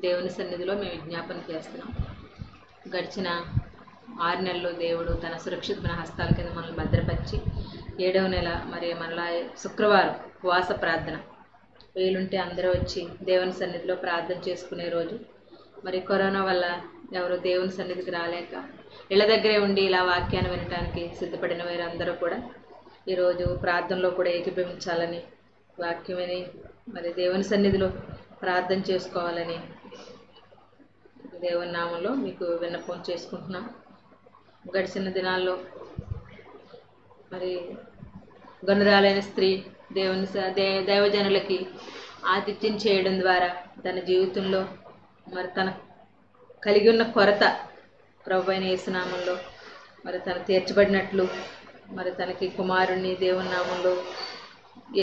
దేవుని సన్నిధిలో మేము విజ్ఞాపన చేస్తున్నాం. గడిచిన 6 నెలలు దేవుడు తన సురక్షితమైన హస్తాల కింద మనల్ని భద్రపరిచి 7వ నెల మరి మనలా శుక్రవారం ఉపవాస ప్రార్థన వీలుంటే అందరూ వచ్చి దేవుని సన్నిధిలో ప్రార్థన చేసుకునే రోజు. మరి కరోనా వల్ల ఎవరు దేవుని సన్నిధికి రాలేక ఇళ్ళ దగ్గరే ఉండి ఇలా వాక్యాన్ని వినడానికి సిద్ధపడిన వారందరూ కూడా ఈరోజు ప్రార్థనలో కూడా ఏకీభవించాలని, వాక్యం విని మరి దేవుని సన్నిధిలో ప్రార్థన చేసుకోవాలని దేవుని నామంలో మీకు విన్నపం చేసుకుంటున్నాం. గడిచిన దినాల్లో మరి గనురాలైన స్త్రీ దైవజనులకి ఆతిథ్యం చేయడం ద్వారా తన జీవితంలో మరి తన కలిగి ఉన్న కొరత ప్రభువైన యేసునామంలో మరి తను తీర్చబడినట్లు, మరి తనకి కుమారుణ్ణి దేవుని నామంలో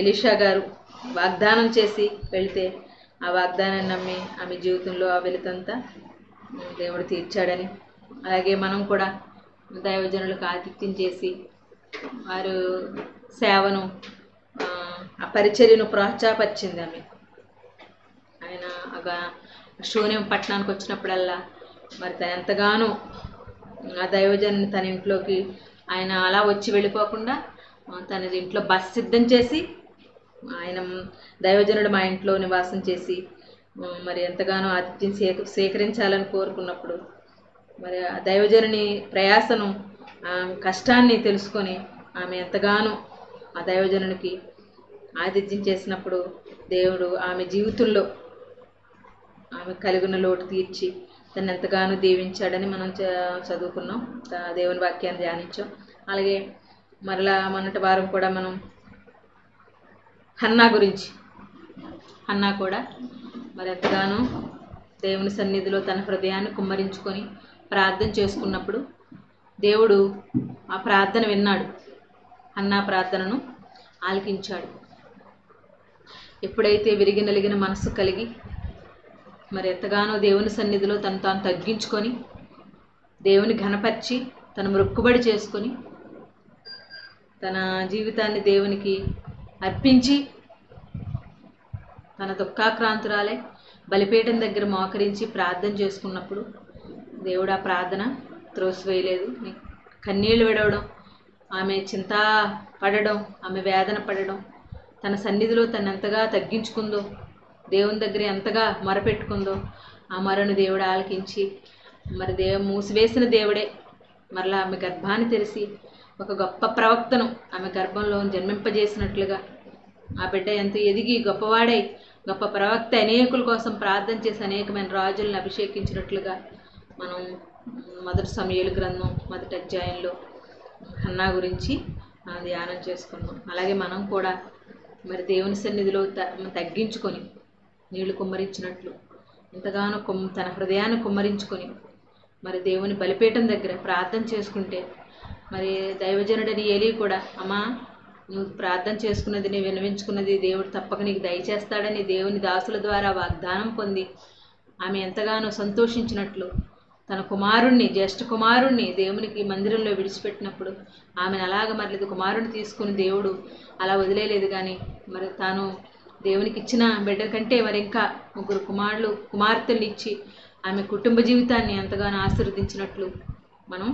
ఎలీషా గారు వాగ్దానం చేసి వెళితే ఆ వాగ్దానాన్ని నమ్మి ఆమె జీవితంలో ఆ వెలుతంతా దేవుడు తీర్చాడని, అలాగే మనం కూడా దైవజనులకు ఆతిథ్యం చేసి వారు సేవను ఆ పరిచర్యను ప్రోత్సాహపరిచింది ఆమె. ఆయన శూన్యం పట్టణానికి వచ్చినప్పుడల్లా మరి తను ఎంతగానో ఆ దైవజనుని తన ఇంట్లోకి ఆయన అలా వచ్చి వెళ్ళిపోకుండా తన ఇంట్లో బస్ సిద్ధం చేసి ఆయన దైవజనుడు మా ఇంట్లో నివాసం చేసి మరి ఎంతగానో ఆతిథ్యం సేకరించాలని కోరుకున్నప్పుడు మరి ఆ దైవజనుని ప్రయాసను కష్టాన్ని తెలుసుకొని ఆమె ఎంతగానో ఆ దైవజనునికి ఆతిథ్యం చేసినప్పుడు దేవుడు ఆమె జీవితంలో ఆమె కలిగిన లోటు తీర్చి తను ఎంతగానో దీవించాడని మనం చదువుకున్నాం, దేవుని వాక్యాన్ని ధ్యానించాం. అలాగే మరలా మొన్నటి వారం కూడా మనం హన్నా గురించి, హన్నా కూడా మరి ఎంతగానో దేవుని సన్నిధిలో తన హృదయాన్ని కుమ్మరించుకొని ప్రార్థన చేసుకున్నప్పుడు దేవుడు ఆ ప్రార్థన విన్నాడు, హన్నా ప్రార్థనను ఆలకించాడు. ఎప్పుడైతే విరిగి నలిగిన మనస్సు కలిగి మరి ఎంతగానో దేవుని సన్నిధిలో తను తాను తగ్గించుకొని దేవుని ఘనపరిచి తను మొక్కుబడి చేసుకొని తన జీవితాన్ని దేవునికి అర్పించి తన దుఃఖాక్రాంతురాలే బలిపీఠం దగ్గర మోకరించి ప్రార్థన చేసుకున్నప్పుడు దేవుడు ఆ ప్రార్థన త్రోసివేయలేదు. కన్నీళ్లు విడవడం, ఆమె చింతా పడడం, ఆమె వేదన పడడం, తన సన్నిధిలో తను ఎంతగా తగ్గించుకుందో, దేవుని దగ్గర ఎంతగా మొరపెట్టుకుందో ఆ మొరను దేవుడు ఆలకించి మరి మూసివేసిన దేవుడే మరలా ఆమె గర్భాన్ని తెరిచి ఒక గొప్ప ప్రవక్తను ఆమె గర్భంలో జన్మింపజేసినట్లుగా ఆ బిడ్డ ఎంత ఎదిగి గొప్పవాడై గొప్ప ప్రవక్త అనేకుల కోసం ప్రార్థన చేసి అనేకమైన రాజులను అభిషేకించినట్లుగా మనం మొదటి సమూయేలు గ్రంథం 1వ అధ్యాయంలో హన్నా గురించి ధ్యానం చేసుకున్నాం. అలాగే మనం కూడా మరి దేవుని సన్నిధిలో తగ్గించుకొని నీళ్లు కుమ్మరించినట్లు ఎంతగానో తన హృదయాన్ని కుమ్మరించుకొని మరి దేవుని బలిపీఠం దగ్గర ప్రార్థన చేసుకుంటే మరి దైవజనుడని ఏలీ కూడా అమ్మా నువ్వు ప్రార్థన చేసుకున్నది, నీ విన్నవించుకున్నది దేవుడు తప్పక నీకు దయచేస్తాడని దేవుని దాసుల ద్వారా వాగ్దానం పొంది ఆమె ఎంతగానో సంతోషించినట్లు తన కుమారుణ్ణి, జ్యేష్ఠ కుమారుణ్ణి దేవునికి మందిరంలో విడిచిపెట్టినప్పుడు ఆమెను అలాగ మరి కుమారుణ్ణి తీసుకుని దేవుడు అలా వదిలేలేదు. కానీ మరి తాను దేవునికి ఇచ్చిన బిడ్డ కంటే మరి ఇంకా 3 కుమార్తెలు ఇచ్చి ఆమె కుటుంబ జీవితాన్ని ఎంతగానో ఆశీర్వదించినట్లు మనం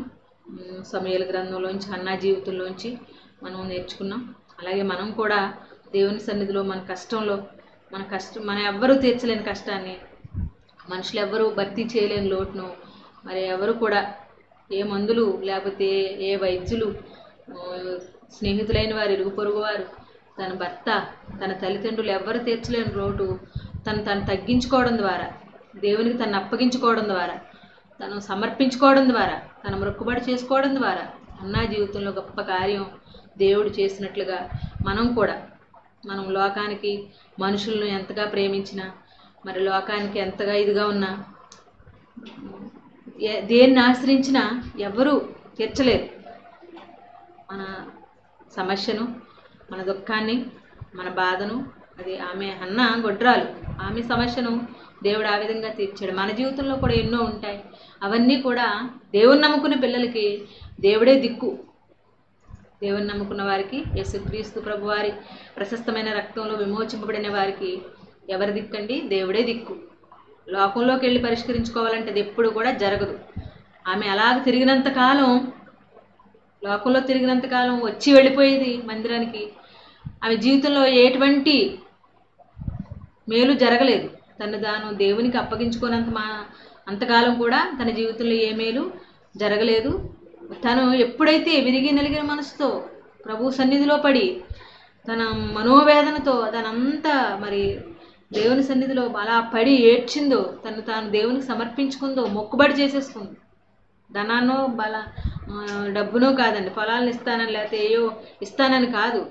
సమూయేలు గ్రంథంలోంచి హన్నా జీవితంలోంచి మనం నేర్చుకున్నాం. అలాగే మనం కూడా దేవుని సన్నిధిలో మన కష్టంలో మన ఎవ్వరూ తీర్చలేని కష్టాన్ని, మనుషులు ఎవ్వరూ భర్తీ చేయలేని లోటును మరి ఎవరు కూడా ఏ మందులు లేకపోతే ఏ వైద్యులు, స్నేహితులైన వారు, ఇరుగు పొరుగు వారు, తన భర్త, తన తల్లిదండ్రులు ఎవ్వరు తీర్చలేని లోటు తను తగ్గించుకోవడం ద్వారా, దేవునికి తను అప్పగించుకోవడం ద్వారా, తను సమర్పించుకోవడం ద్వారా, తను మొక్కుబడి చేసుకోవడం ద్వారా హన్నా జీవితంలో గొప్ప కార్యం దేవుడు చేసినట్లుగా మనం లోకానికి మనుషులను ఎంతగా ప్రేమించినా మరి లోకానికి ఎంతగా ఇదిగా ఉన్నా దేన్ని ఆశ్రయించినా ఎవరూ తీర్చలేరు మన సమస్యను, మన దుఃఖాన్ని, మన బాధను. అది ఆమె హన్నా గొడ్రాలు, ఆమె సమస్యను దేవుడు ఆ విధంగా తీర్చాడు. మన జీవితంలో కూడా ఎన్నో ఉంటాయి. అవన్నీ కూడా దేవుని నమ్ముకున్న పిల్లలకి దేవుడే దిక్కు. దేవుని నమ్ముకున్న వారికి, యేసుక్రీస్తు ప్రభు వారి ప్రశస్తమైన రక్తంలో విమోచింపబడిన వారికి ఎవరి దిక్కండి? దేవుడే దిక్కు. లోకంలోకి వెళ్ళి పరిష్కరించుకోవాలంటే అది ఎప్పుడు కూడా జరగదు. ఆమె అలాగ తిరిగినంతకాలం, లోకంలో తిరిగినంతకాలం వచ్చి వెళ్ళిపోయేది మందిరానికి. ఆమె జీవితంలో ఎటువంటి మేలు జరగలేదు. తాను దేవునికి అంతకాలం కూడా తన జీవితంలో ఏ మేలు జరగలేదు. తను ఎప్పుడైతే విరిగి నలిగిన మనసుతో ప్రభు సన్నిధిలో పడి తన మనోవేదనతో తనంతా మరి దేవుని సన్నిధిలో అలా పడి ఏడ్చిందో, తాను దేవునికి సమర్పించుకుందో, మొక్కుబడి చేసేసుకుంది. ధనాన్నో డబ్బునో కాదండి, పొలాలను ఇస్తానని లేకపోతే ఏయో ఇస్తానని కాదు.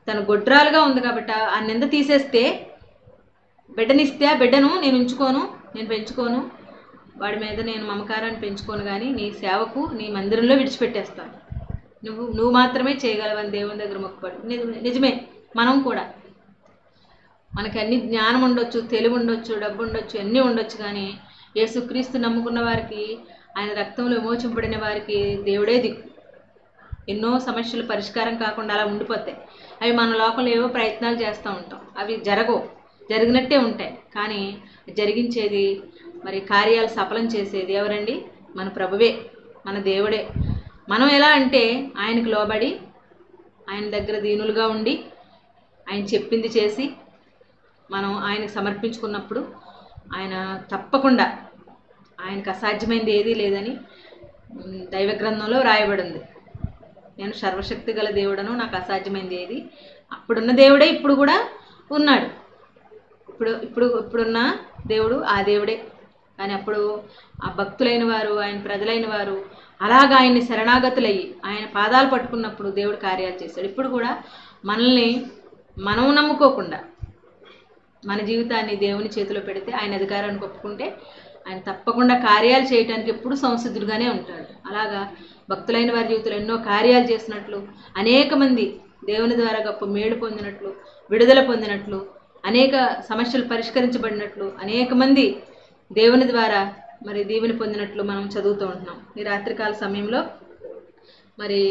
తన గొడ్రాలుగా ఉంది కాబట్టి ఆ నింద తీసేస్తే, బిడ్డనిస్తే ఆ బిడ్డను నేను ఉంచుకోను, నేను పెంచుకోను, వాడి మీద నేను మమకారాన్ని పెంచుకోను, కానీ నీ సేవకు నీ మందిరంలో విడిచిపెట్టేస్తాను, నువ్వు మాత్రమే చేయగలవని దేవుని దగ్గర మొక్కుపడి. నిజమే, మనం కూడా మనకి అన్ని జ్ఞానం ఉండొచ్చు, తెలివి ఉండొచ్చు, డబ్బు ఉండొచ్చు, అన్నీ ఉండొచ్చు, కానీ యేసుక్రీస్తు నమ్ముకున్న వారికి, ఆయన రక్తంలో విమోచింపబడిన వారికి దేవుడే దిక్కు. ఎన్నో సమస్యలు పరిష్కారం కాకుండా అలా ఉండిపోతాయి. అవి మన లోకంలో ఏవో ప్రయత్నాలు చేస్తూ ఉంటాం, అవి జరిగినట్టే ఉంటాయి. కానీ జరిగించేది మరి కార్యాలు సఫలం చేసేది ఎవరండి? మన ప్రభువే, మన దేవుడే. మనం ఎలా అంటే ఆయనకు లోబడి, ఆయన దగ్గర దీనులుగా ఉండి, ఆయన చెప్పింది చేసి మనం ఆయనకు సమర్పించుకున్నప్పుడు ఆయన తప్పకుండా, ఆయనకు అసాధ్యమైనది ఏదీ లేదని దైవ గ్రంథంలో రాయబడింది. నేను సర్వశక్తి గల దేవుడను, నాకు అసాధ్యమైనది ఏది. అప్పుడున్న దేవుడే ఇప్పుడు కూడా ఉన్నాడు. ఇప్పుడున్న దేవుడు ఆ దేవుడే. కానీ అప్పుడు ఆ భక్తులైన వారు, ఆయన ప్రజలైన వారు అలాగా ఆయన్ని శరణాగతులయ్యి ఆయన పాదాలు పట్టుకున్నప్పుడు దేవుడు కార్యాలు చేశాడు. ఇప్పుడు కూడా మనల్ని మనం నమ్ముకోకుండా మన జీవితాన్ని దేవుని చేతిలో పెడితే, ఆయన అధికారాన్ని ఒప్పుకుంటే ఆయన తప్పకుండా కార్యాలు చేయడానికి ఎప్పుడు సంసిద్ధుడుగానే ఉంటాడు. అలాగా భక్తులైన వారి జీవితంలో ఎన్నో కార్యాలు చేసినట్లు, అనేక మంది దేవుని ద్వారా గొప్ప మేలు పొందినట్లు, విడుదల పొందినట్లు, అనేక సమస్యలు పరిష్కరించబడినట్లు, అనేక మంది దేవుని ద్వారా మరి దీవెని పొందినట్లు మనం చదువుతూ ఉంటున్నాం. ఈ రాత్రికాల సమయంలో మరి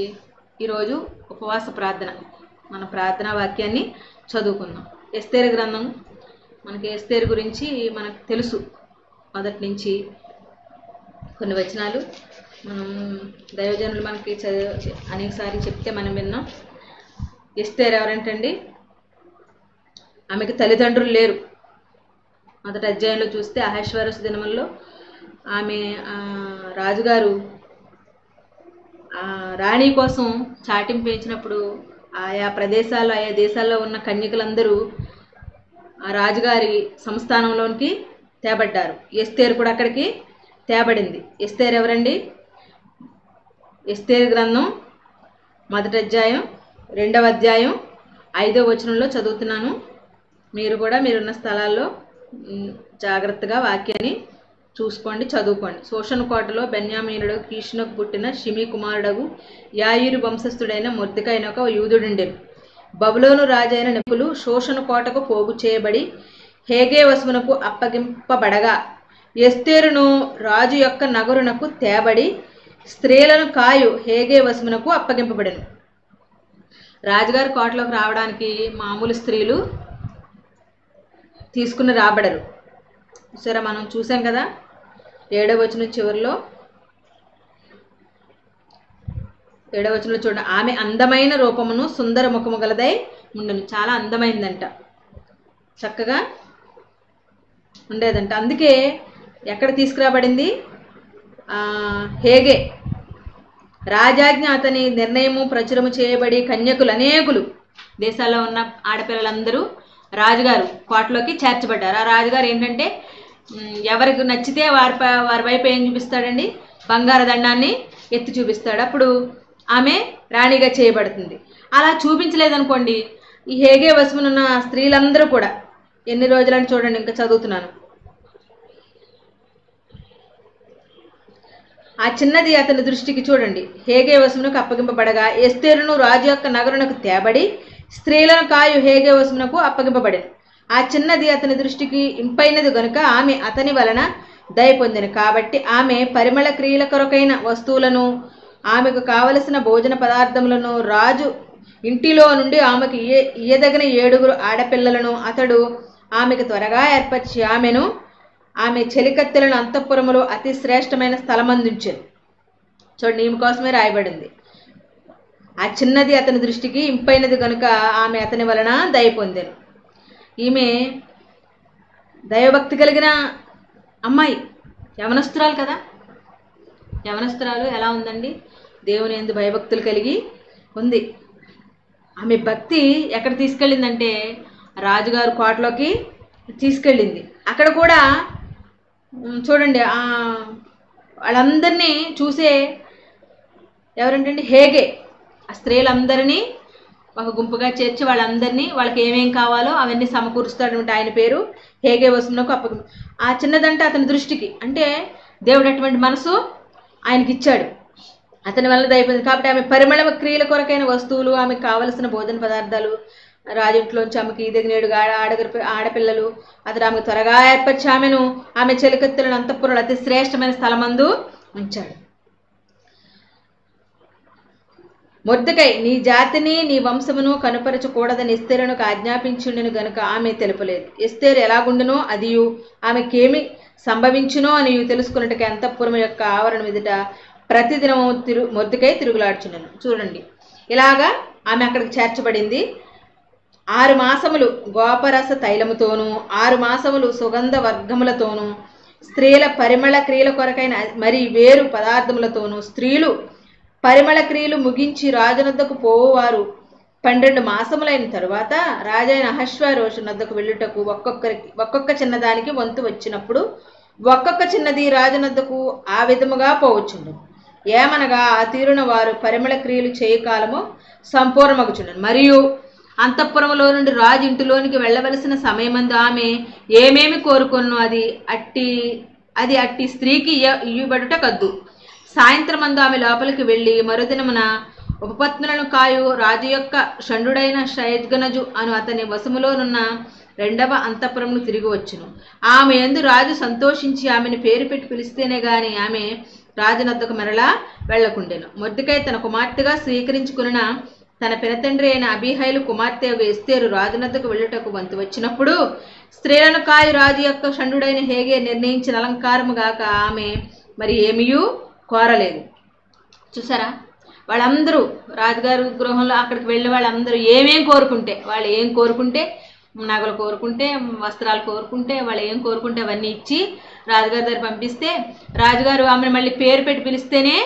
ఈరోజు ఉపవాస ప్రార్థన, మన ప్రార్థనా వాక్యాన్ని చదువుకుందాం. ఎస్తేరు గ్రంథం, మనకి ఎస్తేరు గురించి మనకు తెలుసు. మొదటి నుంచి కొన్ని వచనాలు మనం దైవజనులు మనకి అనేకసారి చెప్తే మనం విన్నాం. ఎస్తేరు ఎవరంటండి? ఆమెకు తల్లిదండ్రులు లేరు. మొదటి అధ్యాయంలో చూస్తే అహశ్వేరోషు దినముల్లో ఆమె రాజుగారు రాణి కోసం చాటింపు వేయించినప్పుడు ఆయా ప్రదేశాల్లో, ఆయా దేశాల్లో ఉన్న కన్యకలందరూ ఆ రాజుగారి సంస్థానంలోనికి తేబడ్డారు. ఎస్తేరు కూడా అక్కడికి తేబడింది. ఎస్తేరు ఎవరండి? ఎస్తేరు గ్రంథం మొదటి అధ్యాయం 2వ అధ్యాయం 5వ వచనంలో చదువుతున్నాను. మీరు కూడా మీరున్న స్థలాల్లో జాగ్రత్తగా వాక్యాన్ని చూసుకోండి, చదువుకోండి. శోషణ కోటలో బెన్యామీనుడు కీషునకు పుట్టిన షిమీ కుమారుడగు యాయీరు వంశస్థుడైన మొర్దెకైన ఒక యూదుడుండెను. బబులోను రాజైన నెబులు శోషణ కోటకు పోగు చేయబడి హేగే వశమునకు అప్పగింపబడగా, ఎస్తేరును రాజు యొక్క నగరునకు తేబడి స్త్రీలను కాయు హేగే వశమునకు అప్పగింపబడెను. రాజుగారి కోటలోకి రావడానికి మామూలు స్త్రీలు తీసుకుని రాబడరు. సరే, మనం చూసాం కదా 7వ వచనం చివరిలో, 7వ వచనంలో చూడండి. ఆమె అందమైన రూపమును సుందర ముఖము గలదై ఉండను. చాలా అందమైందంట, చక్కగా ఉండేదంట. అందుకే ఎక్కడ తీసుకురాబడింది? హేగే రాజాజ్ఞ అతని నిర్ణయము ప్రచురము చేయబడి కన్యకులు అనేకులు, దేశాల్లో ఉన్న ఆడపిల్లలందరూ రాజుగారు కోటలోకి చేర్చబడ్డారు. ఆ రాజుగారు ఏంటంటే ఎవరికి నచ్చితే వారి వైపు ఏం చూపిస్తాడండి? బంగారు దండాన్ని ఎత్తి చూపిస్తాడు. అప్పుడు ఆమె రాణిగా చేయబడుతుంది. అలా చూపించలేదనుకోండి, ఈ హేగే వశమునున్న స్త్రీలందరూ కూడా ఎన్ని రోజులని చూడండి, ఇంకా చదువుతున్నాను. ఆ చిన్నది అతని దృష్టికి చూడండి, హేగే వశమునకు అప్పగింపబడగా ఎస్తేరును రాజు యొక్క నగరునకు తేబడి స్త్రీలను కాయు హేగే వశమునకు అప్పగింపబడెను. ఆ చిన్నది అతని దృష్టికి ఇంపైనది గనుక ఆమె అతని వలన దయ పొందిన. కాబట్టి ఆమె పరిమళ క్రియల కొరకైన వస్తువులను, ఆమెకు కావలసిన భోజన పదార్థములను, రాజు ఇంటిలో నుండి ఆమెకు ఇయ్యదగిన 7 ఆడపిల్లలను అతడు ఆమెకు త్వరగా ఏర్పరిచి ఆమె చెలికత్తెలను అంతఃపురములో అతి శ్రేష్టమైన స్థలమందుంచెను. చూడండి, ఈమె కోసమే రాయబడింది. ఆ చిన్నది అతని దృష్టికి ఇంపైనది కనుక ఆమె అతని వలన దయ పొందెను. ఈమె దైవభక్తి కలిగిన అమ్మాయి, యవనస్తురాలు కదా. యవనస్తురాలు ఎలా ఉందండి? దేవుని యందు భయభక్తులు కలిగి ఉంది. ఆమె భక్తి ఎక్కడ తీసుకెళ్ళిందంటే రాజుగారు కోటలోకి తీసుకెళ్ళింది. అక్కడ కూడా చూడండి, వాళ్ళందరినీ చూసే ఎవరంటే హేగే ఆ స్త్రీలందరినీ ఒక గుంపుగా చేర్చి వాళ్ళందరినీ వాళ్ళకి ఏమేం కావాలో అవన్నీ సమకూరుస్తాడు. ఆయన పేరు హేగే వస్తున్నకు అప్పకు. ఆ చిన్నదంటే అతని దృష్టికి, అంటే దేవుడు అటువంటి మనసు ఆయనకి ఇచ్చాడు, అతని వల్ల దయపోయింది. కాబట్టి ఆమె పరిమళ క్రియల కొరకైన వస్తువులు, ఆమెకు కావలసిన భోజన పదార్థాలు, రాజంట్లోంచి ఆమెకి ఈదగినేడు ఆడపిల్లలు అతడు ఆమెకు త్వరగా ఏర్పరిచి ఆమె చెలికత్తెలను అంతఃపురంలో అతి శ్రేష్టమైన స్థలమందు ఉంచాడు. మొర్దెకై నీ జాతిని నీ వంశమును కనుపరచకూడదని ఎస్తేరునకు ఆజ్ఞాపించుండెను గనుక ఆమె తెలుపలేదు. ఎస్తేరు ఎలాగుండునో అదియు ఆమెకేమి సంభవించునో అని తెలుసుకున్నట్టుగా అంతఃపురం యొక్క ఆవరణ ఎదుట ప్రతిదినము మొర్దెకై తిరుగులాడుచుండెను. చూడండి, ఇలాగా ఆమె అక్కడికి చేర్చబడింది. 6 మాసములు గోపరస తైలముతోనూ 6 మాసములు సుగంధ వర్గములతోనూ స్త్రీల పరిమళ క్రియల కొరకైన మరి వేరు పదార్థములతోనూ స్త్రీలు పరిమళ క్రియలు ముగించి రాజునద్దకు పోవారు 12 మాసములైన తరువాత రాజైన అహశ్వేరోషు నద్దకు వెళ్ళుటకు ఒక్కొక్క చిన్నదానికి వంతు వచ్చినప్పుడు ఒక్కొక్క చిన్నది రాజునద్దకు ఆ విధముగా పోవచ్చుండు. ఏమనగా ఆ తీరున వారు పరిమళ క్రియలు చేయకాలము సంపూర్ణమగుచుండను. మరియు అంతఃపురములో నుండి రాజు ఇంటిలోనికి వెళ్ళవలసిన సమయమందు ఆమె ఏమేమి కోరుకొను అది అట్టి స్త్రీకి ఇయ్యబడుట కద్దు. సాయంత్రం మందు ఆమె లోపలికి వెళ్ళి మరుదినమున ఉపపత్నులను కాయు రాజు యొక్క షండుడైన షయద్గనజు అను అతని వశములోనున్న 2వ అంతఃపురమును తిరిగి వచ్చును. ఆమె యందు రాజు సంతోషించి ఆమెను పేరు పెట్టి పిలిస్తేనే గాని ఆమె రాజునద్దకు మరలా వెళ్లకుండెను. మొర్దెకై తన కుమార్తెగా స్వీకరించుకున్న తన పినతండ్రి అయిన అబీహైలు కుమార్తె ఎస్తేరు రాజునద్దకు వెళ్ళుటకు వంతు వచ్చినప్పుడు స్త్రీలను కాయు రాజు యొక్క షండుడైన హేగే నిర్ణయించిన అలంకారము గాక ఆమె మరి ఏమీయూ కోరలేదు. చూసారా, వాళ్ళందరూ రాజుగారు గృహంలో అక్కడికి వెళ్ళి వాళ్ళందరూ ఏం కోరుకుంటే నగలు కోరుకుంటే, వస్త్రాలు కోరుకుంటే, వాళ్ళు ఏం కోరుకుంటే అవన్నీ ఇచ్చి రాజుగారి దగ్గర పంపిస్తే రాజుగారు ఆమెను మళ్ళీ పేరు పెట్టి పిలిస్తేనే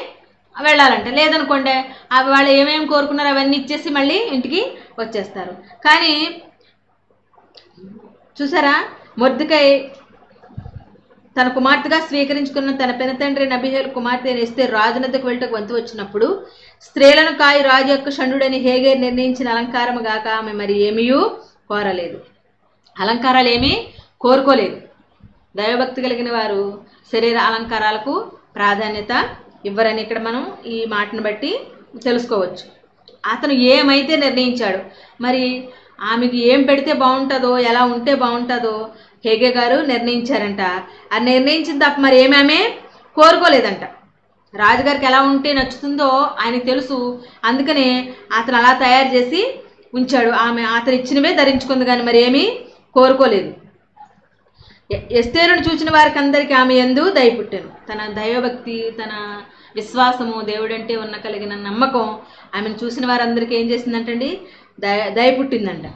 వెళ్ళాలంట. లేదనుకోండి అవి వాళ్ళు ఏమేమి కోరుకున్నారో అవన్నీ ఇచ్చేసి మళ్ళీ ఇంటికి వచ్చేస్తారు. కానీ చూసారా, మొర్దెకై తన కుమార్తెగా స్వీకరించుకున్న తన పినతండ్రి అబీహైలు కుమార్తె ఎస్తేరు రాజునద్దకు వెళ్ళటకు వంతు వచ్చినప్పుడు స్త్రీలను కాయి రాజు యొక్క షండుడని హేగే నిర్ణయించిన అలంకారము గాక ఆమె మరి ఏమీయూ కోరలేదు. అలంకారాలు ఏమీ కోరుకోలేదు. దైవభక్తి కలిగిన వారు శరీర అలంకారాలకు ప్రాధాన్యత ఇవ్వరని ఇక్కడ మనం ఈ మాటను బట్టి తెలుసుకోవచ్చు. అతను ఏమైతే నిర్ణయించాడు, మరి ఆమెకి ఏం పెడితే బాగుంటుందో, ఎలా ఉంటే బాగుంటుందో హేగే గారు నిర్ణయించారంట. ఆ నిర్ణయించిన తప్ప మరి ఏమేమే కోరుకోలేదంట. రాజుగారికి ఎలా ఉంటే నచ్చుతుందో ఆయనకు తెలుసు, అందుకనే అతను అలా తయారు చేసి ఉంచాడు. ఆమె అతను ఇచ్చినవే ధరించుకుంది, కానీ మరి ఏమీ కోరుకోలేదు. ఎస్తేరును చూసిన వారికి అందరికీ ఆమె యందు దయ పుట్టెను. తన దైవభక్తి, తన విశ్వాసము, దేవుడంటే ఉన్న కలిగిన నమ్మకం ఆమెను చూసిన వారందరికీ ఏం చేసిందంటండి, దయ పుట్టిందంట.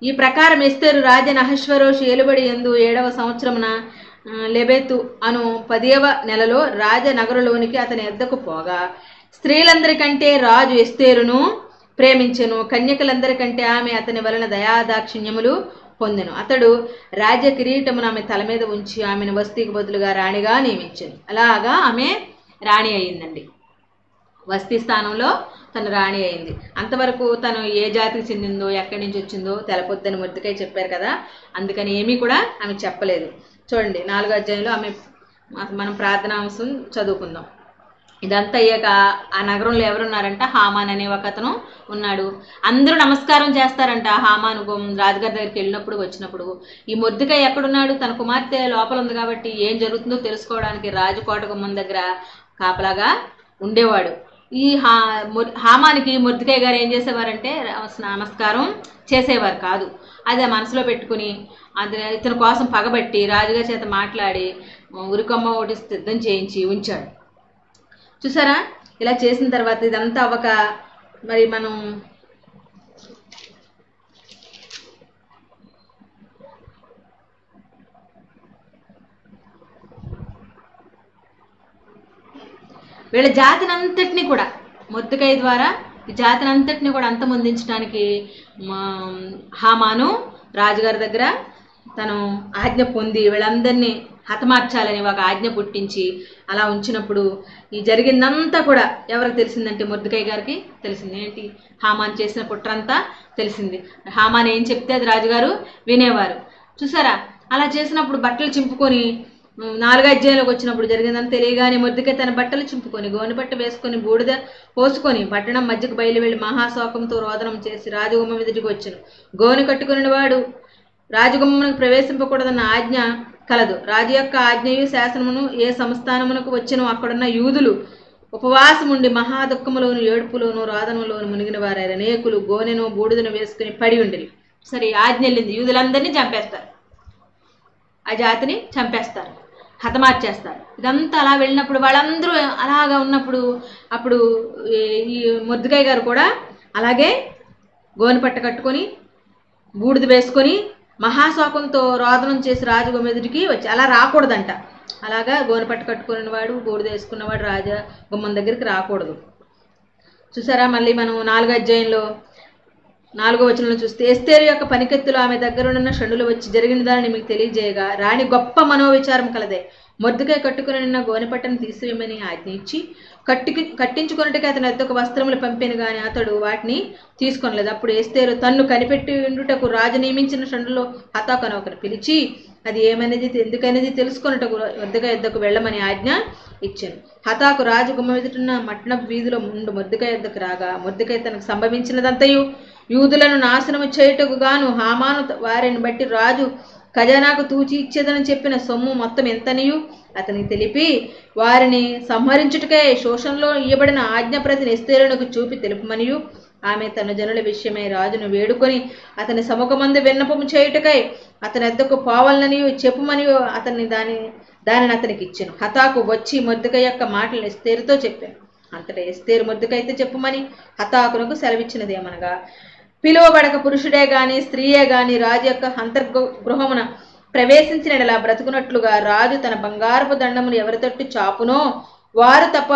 ఈ ప్రకారం ఎస్తేరు రాజైన అహశ్వేరోషు ఏలుబడి యందు 7వ సంవత్సరమున లెబెతు అను 10వ నెలలో రాజనగరులోనికి అతని యొద్దకు పోగా స్త్రీలందరికంటే రాజు ఎస్తేరును ప్రేమించెను. కన్యకలందరికంటే ఆమె అతని వలన దయాదాక్షిణ్యములు పొందెను. అతడు రాజ్య కిరీటమును ఆమె తల మీద ఉంచి ఆమెను వస్తీకి బదులుగా రాణిగా నియమించెను. అలాగా ఆమె రాణి అయిందండి. వస్తీ స్థానంలో తను రాణి అయింది. అంతవరకు తను ఏ జాతికి చెందిందో, ఎక్కడి నుంచి వచ్చిందో తెలపొద్దని మొర్దెకై చెప్పారు కదా, అందుకని ఏమీ కూడా ఆమె చెప్పలేదు. చూడండి, 4వ అధ్యాయంలో మనం ప్రార్థనాంశం చదువుకుందాం. ఇదంతా అయ్యాక ఆ నగరంలో ఎవరున్నారంట, హామాన్ అనే ఒక అతను ఉన్నాడు. అందరూ నమస్కారం చేస్తారంట హామాను రాజుగారి దగ్గరికి వచ్చినప్పుడు. ఈ మొర్దెకై ఎక్కడున్నాడు, తన కుమార్తె లోపల ఉంది కాబట్టి ఏం జరుగుతుందో తెలుసుకోవడానికి రాజు కోట గుమ్మం దగ్గర కాపలాగా ఉండేవాడు. ఈ హామానికి మొర్దెకై గారు ఏం చేసేవారంటే నమస్కారం చేసేవారు కాదు. అదే మనసులో పెట్టుకుని అది ఇతని కోసం పగబట్టి రాజుగారి చేత మాట్లాడి ఉరికొమ్మ ఒకటి సిద్ధం చేయించి ఉంచాడు. చూసారా, ఇలా చేసిన తర్వాత ఇదంతా అవ్వక మరి మనం వీళ్ళ జాతినంతటిని కూడా మొర్దెకై ద్వారా ఈ జాతినంతటిని కూడా అంతమొందించడానికి హామాను రాజుగారి దగ్గర తను ఆజ్ఞ పొంది వీళ్ళందరినీ హతమార్చాలని ఒక ఆజ్ఞ పుట్టించి అలా ఉంచినప్పుడు ఈ జరిగిందంతా కూడా ఎవరికి తెలిసిందంటే మొర్దెకై గారికి తెలిసింది. ఏంటి, హామాన్ చేసిన కుట్రంతా తెలిసింది. హామాన్ ఏం చెప్తే అది రాజుగారు వినేవారు. చూసారా, అలా చేసినప్పుడు బట్టలు చింపుకొని 4వ అధ్యాయంలోకి వచ్చినప్పుడు జరిగిందని తెలియగానే మొర్దెకై తన బట్టలు చింపుకొని గోనెపట్ట వేసుకొని బూడిద పోసుకొని పట్టణం మధ్యకు బయలు వెళ్ళి మహాశోకంతో రోదనం చేసి రాజగుమ్మం ఎదుటికి వచ్చాను. గోనె కట్టుకుని వాడు రాజగుమ్మమునకు ప్రవేశింపకూడదన్న ఆజ్ఞ కలదు. రాజు యొక్క ఆజ్ఞయు శాసనమును ఏ సంస్థానమునకు వచ్చినో అక్కడున్న యూదులు ఉపవాసముండి మహాదుఃఖములోను ఏడుపులోను రోదనములోను మునిగిన వారు అనేకులు గోనెను బూడిదను వేసుకుని పడి ఉండిరి. సరే, ఆజ్ఞ వెళ్ళింది, యూదులందరినీ చంపేస్తారు, ఆ జాతిని చంపేస్తారు, హతమార్చేస్తారు. ఇదంతా అలా వెళ్ళినప్పుడు వాళ్ళందరూ అలాగా ఉన్నప్పుడు అప్పుడు ఈ మొర్దెకై గారు కూడా అలాగే గోనెపట్ట కట్టుకొని బూడిద వేసుకొని మహాశోకంతో రోదనం చేసి రాజు ఎదుటికి వచ్చి, అలా రాకూడదంట. అలాగా గోనెపట్ట కట్టుకున్న వాడు బూడిద వేసుకున్నవాడు రాజా గుమ్మం దగ్గరికి రాకూడదు. చూసారా, మళ్ళీ మనం 4వ అధ్యాయంలో 4వ వచనంలో చూస్తే ఎస్తేరు యొక్క పనికెత్తులు ఆమె దగ్గరున్న షండులు వచ్చి జరిగిన దానిని మీకు తెలియజేయగా రాణి గొప్ప మనోవిచారం కలదే. మొర్దెకై కట్టుకుని నిన్న గోనెపట్టను తీసివేయమని ఆజ్ఞ ఇచ్చి కట్టించుకున్నట్టుగా అతని వద్దకు వస్త్రములు పంపాను కానీ అతడు వాటిని తీసుకొనలేదు. అప్పుడు ఎస్తేరు తన్ను కనిపెట్టి ఉండుటకు రాజు నియమించిన షండులో హతాకు అని ఒకరు పిలిచి అది ఏమనేది ఎందుకనేది తెలుసుకొనుటకు మొర్దెకై యొద్దకు వెళ్ళమని ఆజ్ఞ ఇచ్చాను. హతాకు రాజు గుమ్మ ఎదుటిన్న మట్నపు వీధిలో ముందు మొర్దెకై యొద్దకు రాగా మొర్దెకై తనకు సంభవించినదంతయు యూదులను నాశనము చేయుటకు గాను హామాను వారిని బట్టి రాజు ఖజానాకు తూచి ఇచ్చేదని చెప్పిన సొమ్ము మొత్తం ఎంతనియు అతనికి తెలిపి వారిని సంహరించుటకై శోషణలో ఇయ్యబడిన ఆజ్ఞప్రతిని ఎస్తేరునకు చూపి తెలుపమనియు ఆమె తన జనుల విషయమై రాజును వేడుకొని అతని సముఖమందు విన్నపము చేయుటకై అతని వద్దకు పోవాలనియు చెప్పుమనియు దానిని అతనికి ఇచ్చాను. హతాకు వచ్చి మొర్దెకై యొక్క మాటలు ఎస్తేరుతో చెప్పాను. అంతటా ఎస్తేరు మొర్దెకైతో చెప్పుమని హతాకునకు సెలవిచ్చినదేమనగా, పిలువబడక పురుషుడే గాని స్త్రీయే గాని రాజు యొక్క అంతర్గృహమున ప్రవేశించినలా బ్రతుకున్నట్లుగా రాజు తన బంగారపు దండమును ఎవరి తట్టు చాపునో వారు తప్ప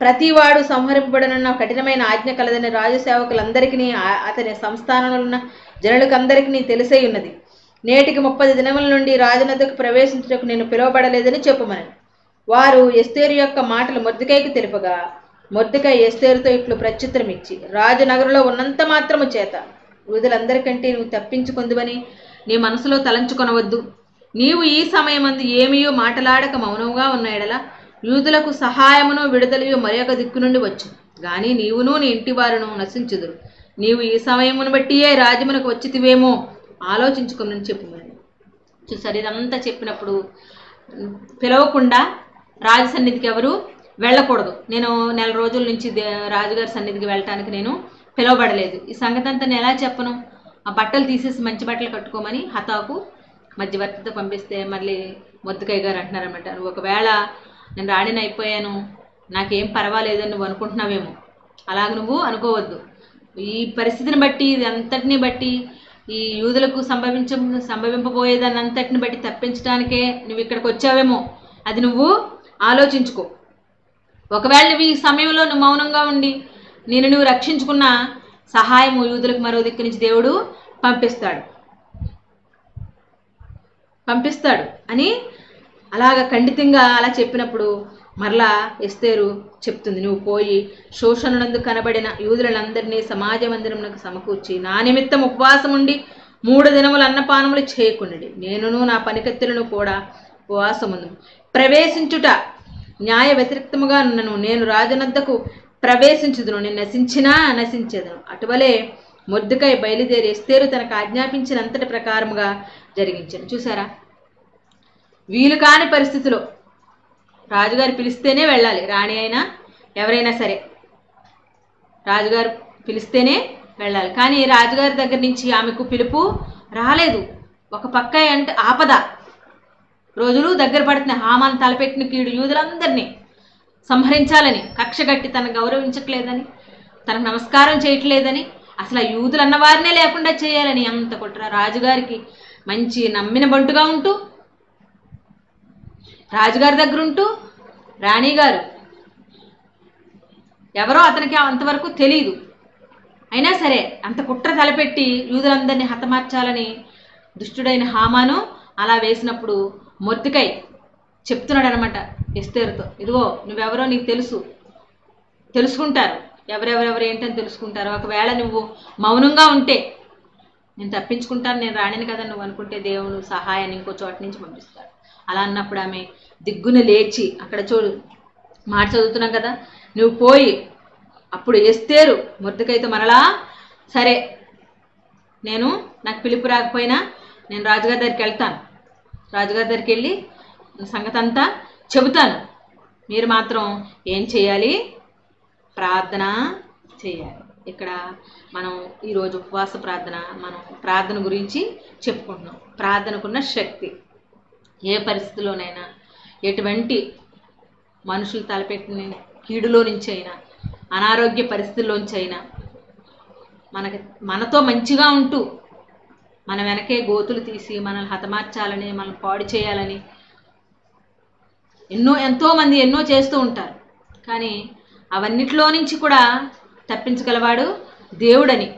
ప్రతివాడు సంహరింపబడనున్న కఠినమైన ఆజ్ఞ కలదని రాజు సేవకులందరికీ అతని సంస్థానంలో జనులకందరికీ తెలిసే ఉన్నది. నేటికి 30 దినముల నుండి రాజునద్దకు ప్రవేశించుటకు నేను పిలువబడలేదని చెప్పుమని వారు ఎస్తేరు యొక్క మాటలు మొర్దెకైకి తెలుపగా మొర్దెకై ఎస్తేరుతో ఇట్లు ప్రత్యుత్తరం ఇచ్చి, రాజు నగరులో ఉన్నంత మాత్రము చేత యూదులందరికంటే నువ్వు తప్పించుకొందువని నీ మనసులో తలంచుకొనవద్దు. నీవు ఈ సమయమందు ఏమీయో మాటలాడక మౌనంగా ఉన్న ఎడల యూదులకు సహాయమును విడుదలయు మరొక దిక్కు నుండి వచ్చు గాని నీవును నీ ఇంటి వారును నశించుదురు. నీవు ఈ సమయమును బట్టియే రాజ్యమునకు వచ్చితివేమో ఆలోచించుకుని చెప్పుమని. చూసారు, ఇదంతా చెప్పినప్పుడు పిలవకుండా రాజు సన్నిధికి ఎవరు వెళ్ళకూడదు. నేను నెల రోజుల నుంచి రాజుగారి సన్నిధికి వెళ్ళటానికి నేను పిలువబడలేదు. ఈ సంగతి అంతా నేను ఎలా చెప్పను? ఆ బట్టలు తీసేసి మంచి బట్టలు కట్టుకోమని హతాకు మధ్యవర్తితో పంపిస్తే మళ్ళీ మొర్దెకై గారు అంటున్నారన్నమాట, నువ్వు ఒకవేళ నేను రాణిని అయిపోయాను నాకేం పర్వాలేదని నువ్వు అనుకుంటున్నావేమో. అలాగ నువ్వు అనుకోవద్దు. ఈ పరిస్థితిని బట్టి ఇది అంతటిని బట్టి ఈ యూదులకు సంభవింపబోయేదాన్ని అంతటిని బట్టి తప్పించడానికే నువ్వు ఇక్కడికి వచ్చావేమో, అది నువ్వు ఆలోచించుకో. ఒకవేళ నువ్వు ఈ సమయంలో నువ్వు మౌనంగా ఉండి నువ్వు రక్షించుకున్న సహాయము యూదులకు మరో దిక్కు నుంచి దేవుడు పంపిస్తాడు అని అలాగ ఖండితంగా అలా చెప్పినప్పుడు మరలా ఎస్తేరు చెప్తుంది, నువ్వు పోయి శోషణనందు కనబడిన యూదులందరినీ సమాజ మందిరమునకు సమకూర్చి నా నిమిత్తం ఉపవాసం ఉండి 3 దినములు అన్నపానములు చేయకుండి నేనును నా పనికత్తెలను కూడా ఉపవాసముందు ప్రవేశించుట న్యాయ వ్యతిరేక్తముగా నన్ను నేను రాజునద్దకు ప్రవేశించుదును, నేను నశించేదను. అటువలే మొర్దెకై బయలుదేరి ఎస్తేరు తనకు ఆజ్ఞాపించినంతటి ప్రకారముగా జరిగించాను. చూసారా, వీలు కాని పరిస్థితిలో రాజుగారు పిలిస్తేనే వెళ్ళాలి. రాణి అయినా ఎవరైనా సరే రాజుగారు పిలిస్తేనే వెళ్ళాలి. కానీ రాజుగారి దగ్గర నుంచి ఆమెకు పిలుపు రాలేదు. ఒక పక్క అంటే ఆపద రోజులు దగ్గర పడుతున్నాయి. హామాను తలపెట్టిన కీడు యూదులందరినీ సంహరించాలని, కక్షగట్టి తను గౌరవించట్లేదని, తనకు నమస్కారం చేయట్లేదని, అసలు ఆ యూదులు అన్నవారినే లేకుండా చేయాలని అంత కుట్ర. రాజుగారికి మంచి నమ్మిన బంటుగా ఉంటూ, రాజుగారి దగ్గర ఉంటూ, రాణిగారు ఎవరో అతనికి అంతవరకు తెలియదు. అయినా సరే అంత కుట్ర తలపెట్టి యూదులందరినీ హతమార్చాలని దుష్టుడైన హామాను అలా వేసినప్పుడు మొర్దెకై చెప్తున్నాడు అనమాట ఎస్తేరుతో, ఇదిగో నువ్వెవరో నీకు తెలుసుకుంటారు, ఎవరెవరెవరు ఏంటని తెలుసుకుంటారు. ఒకవేళ నువ్వు మౌనంగా ఉంటే నేను తప్పించుకుంటాను, నేను రాణిని కదా నువ్వు అనుకుంటే దేవుడు సహాయాన్ని ఇంకో చోట నుంచి పంపిస్తాడు. అలా అన్నప్పుడు ఆమె దిగ్గున లేచి, అక్కడ చూడు మాట చదువుతున్నాం కదా, నువ్వు పోయి అప్పుడు ఎస్తేరు మొర్దెకైతో మరలా, సరే నాకు పిలుపు రాకపోయినా నేను రాజుగారి దగ్గరికి వెళ్తాను, రాజుగారి దగ్గరికి వెళ్ళి సంగతి అంతా చెబుతాను, మీరు మాత్రం ఏం చేయాలి, ప్రార్థన చేయాలి. ఇక్కడ మనం ఈరోజు ఉపవాస ప్రార్థన, మనం ప్రార్థన గురించి చెప్పుకుంటున్నాం. ప్రార్థనకున్న శక్తి ఏ పరిస్థితిలోనైనా, ఎటువంటి మనుషులు తలపెట్టిన కీడులో నుంచి అయినా, అనారోగ్య పరిస్థితుల్లోంచి అయినా, మనతో మంచిగా ఉంటూ మన వెనకే గోతులు తీసి మనల్ని హతమార్చాలని, మనల్ని పాడు చేయాలని ఎంతోమంది ఎన్నో చేస్తూ ఉంటారు. కానీ అవన్నిట్లో నుంచి కూడా తప్పించగలవాడు దేవుడని,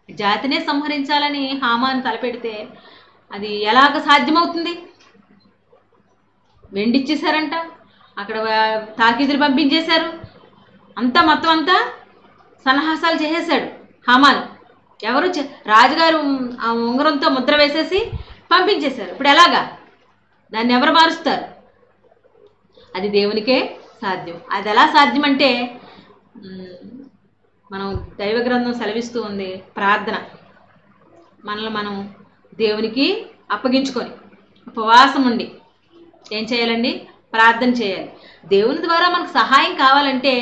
జాతినే సంహరించాలని హామాను తలపెడితే అది ఎలాగ సాధ్యమవుతుంది? వెండిచ్చేశారంట, అక్కడ తాకీదులు పంపించేశారు, మొత్తం అంతా సన్నాహాసాలు చేసేశాడు హామాను. ఎవరు రాజుగారు ఆ ఉంగరంతో ముద్ర వేసేసి పంపించేశారు. ఇప్పుడు ఎలాగా? దాన్ని ఎవరు మారుస్తారు? అది దేవునికే సాధ్యం. అది ఎలా సాధ్యం అంటే, మనం దైవ గ్రంథం సెలవిస్తూ ఉంది, ప్రార్థన మనల్ని మనం దేవునికి అప్పగించుకొని ఉపవాసం ఉండి ఏం చేయాలండి? ప్రార్థన చేయాలి. దేవుని ద్వారా మనకు సహాయం కావాలంటే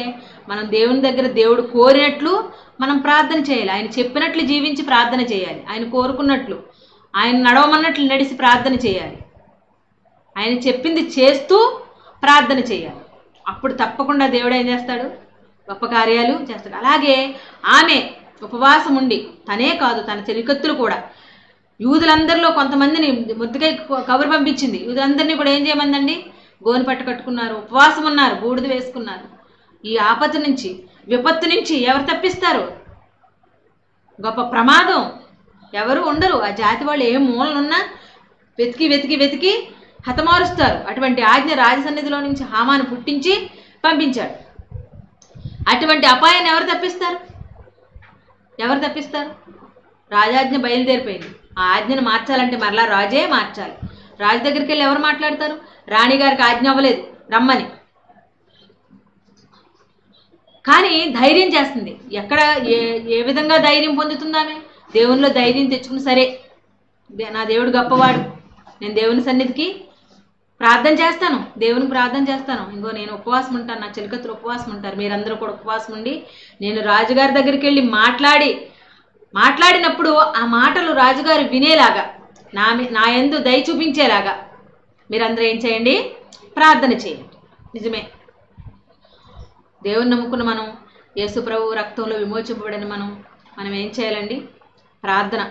మనం దేవుని దగ్గర దేవుడు కోరినట్లు మనం ప్రార్థన చేయాలి. ఆయన చెప్పినట్లు జీవించి ప్రార్థన చేయాలి. ఆయన కోరుకున్నట్లు, ఆయన నడవమన్నట్లు నడిచి ప్రార్థన చేయాలి. ఆయన చెప్పింది చేస్తూ ప్రార్థన చేయాలి. అప్పుడు తప్పకుండా దేవుడు ఏం చేస్తాడు? గొప్ప కార్యాలు చేస్తాడు. అలాగే ఆమె ఉపవాసం ఉండి, తనే కాదు తన చెలికత్తులు కూడా, యూదులందరిలో కొంతమందిని మొర్దెకై కబురు పంపించింది. యూదులందరినీ కూడా ఏం చేయమందండి? గోని పట్టు కట్టుకున్నారు, ఉపవాసం ఉన్నారు, బూడిద వేసుకున్నారు. ఈ ఆపద నుంచి, విపత్తు నుంచి ఎవరు తప్పిస్తారు? గొప్ప ప్రమాదం ఎవరు ఉండరు. ఆ జాతి వాళ్ళు ఏ మూలనున్నా వెతికి వెతికి వెతికి హతమారుస్తారు. అటువంటి ఆజ్ఞ రాజసన్నిధిలో నుంచి హామాను పుట్టించి పంపించాడు. అటువంటి అపాయాన్ని ఎవరు తప్పిస్తారు? రాజాజ్ఞ బయలుదేరిపోయింది. ఆ ఆజ్ఞను మార్చాలంటే మరలా రాజే మార్చాలి. రాజు దగ్గరికి వెళ్ళి ఎవరు మాట్లాడతారు? రాణిగారికి ఆజ్ఞ అవ్వలేదు రమ్మని, కానీ ధైర్యం చేస్తుంది. ఎక్కడ ఏ విధంగా ధైర్యం పొందుతుందామె? దేవునిలో ధైర్యం తెచ్చుకుని, సరే నా దేవుడు గొప్పవాడు, నేను దేవుని సన్నిధికి ప్రార్థన చేస్తాను, దేవునికి ప్రార్థన చేస్తాను, ఇంకో నేను ఉపవాసం ఉంటాను, నా చిలకత్తులు ఉపవాసం ఉంటారు, మీరందరూ కూడా ఉపవాసం ఉండి నేను రాజుగారి దగ్గరికి వెళ్ళి మాట్లాడినప్పుడు ఆ మాటలు రాజుగారు వినేలాగా, నా యందు దయ చూపించేలాగా మీరందరూ ఏం చేయండి? ప్రార్థన చేయండి. నిజమే, దేవుని నమ్ముకున్న మనం, యేసు ప్రభు రక్తంలో విమోచింపబడిన మనం ఏం చేయాలండి? ప్రార్థన.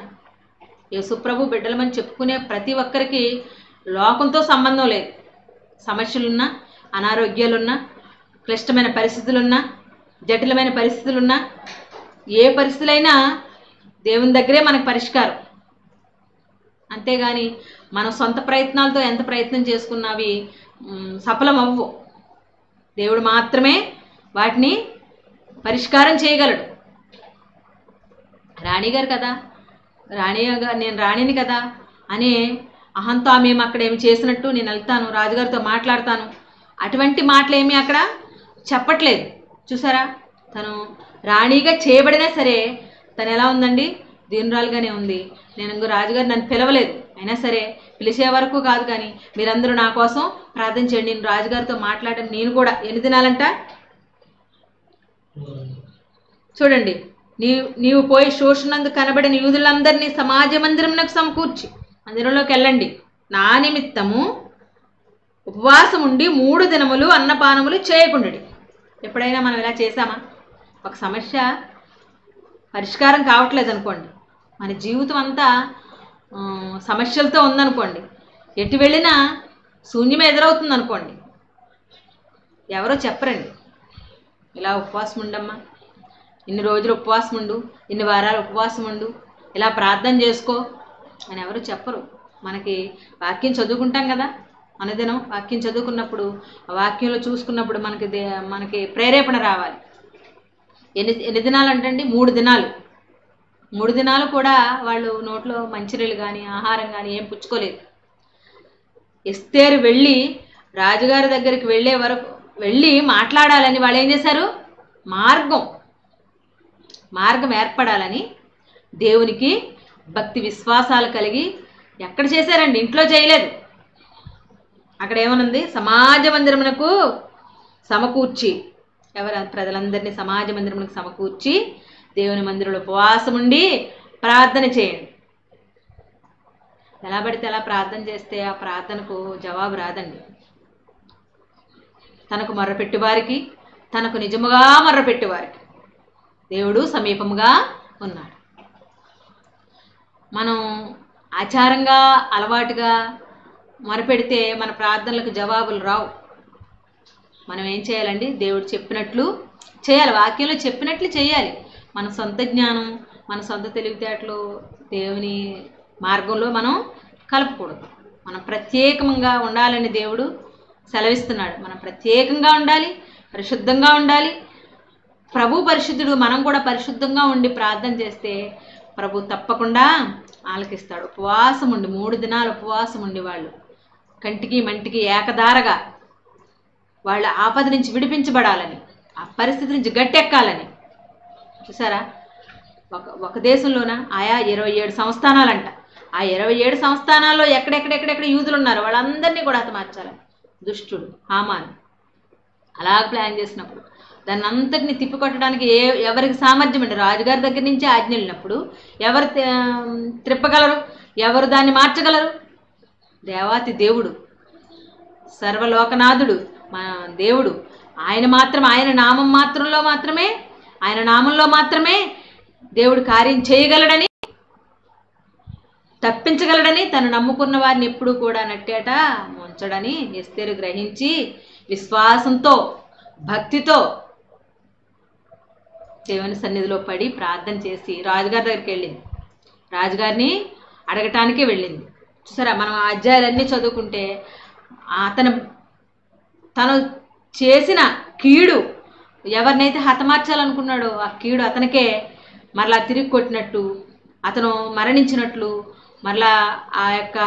యేసు ప్రభు బిడ్డలమని చెప్పుకునే ప్రతి ఒక్కరికి లోకంతో సంబంధం లేదు. సమస్యలున్నా, అనారోగ్యాలున్నా, క్లిష్టమైన పరిస్థితులున్నా, జటిలమైన పరిస్థితులున్నా, ఏ పరిస్థితులైనా దేవుని దగ్గరే మనకు పరిష్కారం. అంతేగాని మన సొంత ప్రయత్నాలతో ఎంత ప్రయత్నం చేసుకున్నవి సఫలం అవ్వవు. దేవుడు మాత్రమే వాటిని పరిష్కారం చేయగలడు. రాణిగారు కదా, నేను రాణిని కదా అనే అహంతో మేము అక్కడ ఏమి చేసినట్టు నేను వెళ్తాను, రాజుగారితో మాట్లాడతాను, అటువంటి మాటలేమీ అక్కడ చెప్పట్లేదు. చూసారా, తను రాణిగా చేయబడినా సరే తను ఎలా ఉందండి? దీనురాలుగానే ఉంది. నేను రాజుగారు నన్ను పిలవలేదు, అయినా సరే పిలిచే వరకు కాదు, కానీ మీరందరూ నా కోసం ప్రార్థన చేయండి, నేను రాజుగారితో మాట్లాడడం, నేను కూడా ఎన్ని దినాలంట చూడండి, నీవు పోయి శోషణందు కనబడిన యూదులందరినీ సమాజ మందిరమునకు సమకూర్చి మందిరంలోకి వెళ్ళండి, నా నిమిత్తము ఉపవాసం ఉండి 3 దినములు అన్నపానములు చేయకుండుడి. ఎప్పుడైనా మనం ఇలా చేసామా? ఒక సమస్య పరిష్కారం కావట్లేదు అనుకోండి, మన జీవితం అంతా సమస్యలతో ఉందనుకోండి, ఎటు వెళ్ళినా శూన్యం ఎదురవుతుంది అనుకోండి, ఎవరో చెప్పరండి ఇలా ఉపవాసం ఉండమ్మా, ఇన్ని రోజులు ఉపవాసం ఉండు, ఇన్ని వారాలు ఉపవాసం ఉండు, ఇలా ప్రార్థన చేసుకో అని ఎవరు చెప్పరు. మనకి వాక్యం చదువుకుంటాం కదా, అనుదినం వాక్యం చదువుకున్నప్పుడు ఆ వాక్యంలో చూసుకున్నప్పుడు మనకి ప్రేరేపణ రావాలి. ఎన్ని దినాలు అంటండి? 3 దినాలు. 3 దినాలు కూడా వాళ్ళు నోట్లో మంచినీళ్ళు కానీ ఆహారం కానీ ఏం పుచ్చుకోలేదు. ఎస్తేరు వెళ్ళి రాజుగారి దగ్గరికి వెళ్ళి మాట్లాడాలని వాళ్ళు ఏం చేశారు? మార్గం ఏర్పడాలని దేవునికి భక్తి విశ్వాసాలు కలిగి ఎక్కడ చేశారండి? ఇంట్లో చేయలేదు. అక్కడ ఏమనుంది? సమాజ మందిరమునకు సమకూర్చి, ప్రజలందరినీ సమాజ మందిరమునకు సమకూర్చి దేవుని మందిరంలో ఉపవాసం ఉండి ప్రార్థన చేయండి. ఎలా పడితే అలా ప్రార్థన చేస్తే ఆ ప్రార్థనకు జవాబు రాదండి. తనకు మొర్రపెట్టువారికి, తనకు నిజముగా మొర్రపెట్టువారికి దేవుడు సమీపముగా ఉన్నాడు. మనం ఆచారంగా అలవాటుగా మొరపెడితే మన ప్రార్థనలకు జవాబులు రావు. మనం ఏం చేయాలండి? దేవుడు చెప్పినట్లు చేయాలి, వాక్యంలో చెప్పినట్లు చేయాలి. మన సొంత జ్ఞానం, మన సొంత తెలివితేటలు దేవుని మార్గంలో మనం కలపకూడదు. మనం ప్రత్యేకంగా ఉండాలని దేవుడు సెలవిస్తున్నాడు. మనం ప్రత్యేకంగా ఉండాలి, పరిశుద్ధంగా ఉండాలి. ప్రభు పరిశుద్ధుడు, మనం కూడా పరిశుద్ధంగా ఉండి ప్రార్థన చేస్తే ప్రభు తప్పకుండా ఆలకిస్తాడు. ఉపవాసం ఉండి 3 దినాలు ఉపవాసం ఉండి వాళ్ళు కంటికి మంటికి ఏకధారగా వాళ్ళ ఆపద నుంచి విడిపించబడాలని, ఆ పరిస్థితి నుంచి గట్టెక్కాలని. చూసారా, ఒక దేశంలోన ఆయా 27 సంస్థానాలంట. ఆ 27 సంస్థానాల్లో ఎక్కడెక్కడ యూదులు ఉన్నారు వాళ్ళందరినీ కూడా హతమార్చాలని దుష్టుడు హామాను అలా ప్లాన్ చేసినప్పుడు దాన్ని అంతటిని తిప్పికొట్టడానికి ఎవరికి సామర్థ్యం అండి? రాజుగారి దగ్గర నుంచి ఆజ్ఞ వెళ్ళినప్పుడు ఎవరు త్రిప్పగలరు? ఎవరు దాన్ని మార్చగలరు? దేవాతి దేవుడు, సర్వలోకనాథుడు మన దేవుడు. ఆయన నామంలో మాత్రమే దేవుడు కార్యం చేయగలడని, తప్పించగలడని, తను నమ్ముకున్న వారిని ఎప్పుడూ కూడా నట్టేట ముంచడని ఎస్తేరు గ్రహించి విశ్వాసంతో భక్తితో దేవుని సన్నిధిలో పడి ప్రార్థన చేసి రాజుగారి దగ్గరికి వెళ్ళింది. రాజుగారిని అడగటానికే వెళ్ళింది. చూసారా, మనం ఆ అధ్యాయాలన్నీ చదువుకుంటే తను చేసిన కీడు ఎవరినైతే హతమార్చాలనుకున్నాడో ఆ కీడు అతనికే మరలా తిరిగి కొట్టినట్టు, అతను మరణించినట్లు, మరలా ఆ యొక్క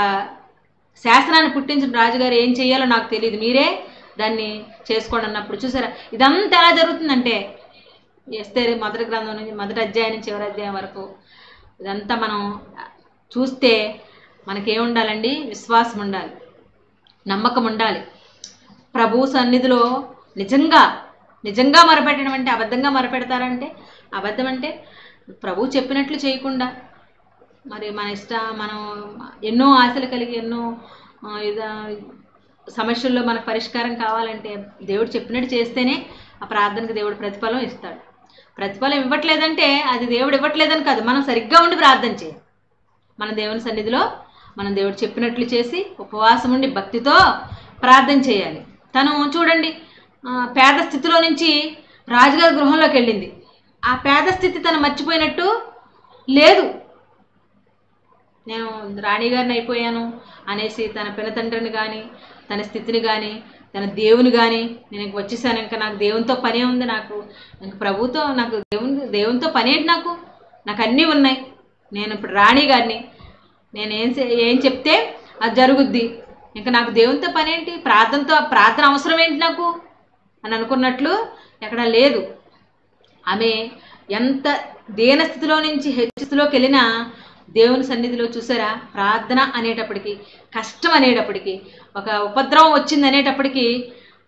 శాసనాన్ని పుట్టించిన రాజుగారు ఏం చేయాలో నాకు తెలియదు, మీరే దాన్ని చేసుకోండి అన్నప్పుడు చూసారా ఇదంతా ఎలా జరుగుతుందంటే ఎస్తేరు మొదటి గ్రంథం నుంచి మొదటి అధ్యాయం నుంచి చివరి అధ్యాయం వరకు ఇదంతా మనం చూస్తే మనకేముండాలండి? విశ్వాసం ఉండాలి, నమ్మకం ఉండాలి. ప్రభు సన్నిధిలో నిజంగా మొరపెట్టడం అంటే అబద్ధంగా మొరపెడతారంటే, అబద్ధం అంటే ప్రభు చెప్పినట్లు చేయకుండా మరి మనం ఎన్నో ఆశలు కలిగి ఎన్నో సమస్యల్లో మనకు పరిష్కారం కావాలంటే దేవుడు చెప్పినట్టు చేస్తేనే ఆ ప్రార్థనకు దేవుడు ప్రతిఫలం ఇస్తాడు. ప్రతిఫలం ఇవ్వట్లేదంటే అది దేవుడు ఇవ్వట్లేదని కాదు, మనం సరిగ్గా ఉండి ప్రార్థన చేయాలి. మన దేవుని సన్నిధిలో మనం దేవుడు చెప్పినట్లు చేసి ఉపవాసం ఉండి భక్తితో ప్రార్థన చేయాలి. తను చూడండి పేద స్థితిలో నుంచి రాజుగారి గృహంలోకి వెళ్ళింది. ఆ పేద స్థితి తను మర్చిపోయినట్టు లేదు. నేను రాణిగారిని అయిపోయాను అనేసి తన పినతండ్రిని కానీ తన స్థితిని కానీ తన దేవుని కానీ నేను వచ్చేసాను, ఇంకా నాకు దేవునితో పనే ఉంది, నాకు ఇంకా ప్రభుతో నాకు దేవునితో పనేంటి, నాకు అన్నీ ఉన్నాయి, నేను ఇప్పుడు రాణిగారిని, నేను ఏం చెప్తే అది జరుగుద్ది, ఇంకా నాకు దేవునితో పనేంటి, ప్రార్థన అవసరం ఏంటి నాకు అని అనుకున్నట్లు ఎక్కడా లేదు. ఆమె ఎంత దీనస్థితిలో నుంచి హెచ్చుస్థితిలోకి వెళ్ళినా దేవుని సన్నిధిలో చూసారా ప్రార్థన అనేటప్పటికి, కష్టం అనేటప్పటికి, ఒక ఉపద్రవం వచ్చింది అనేటప్పటికి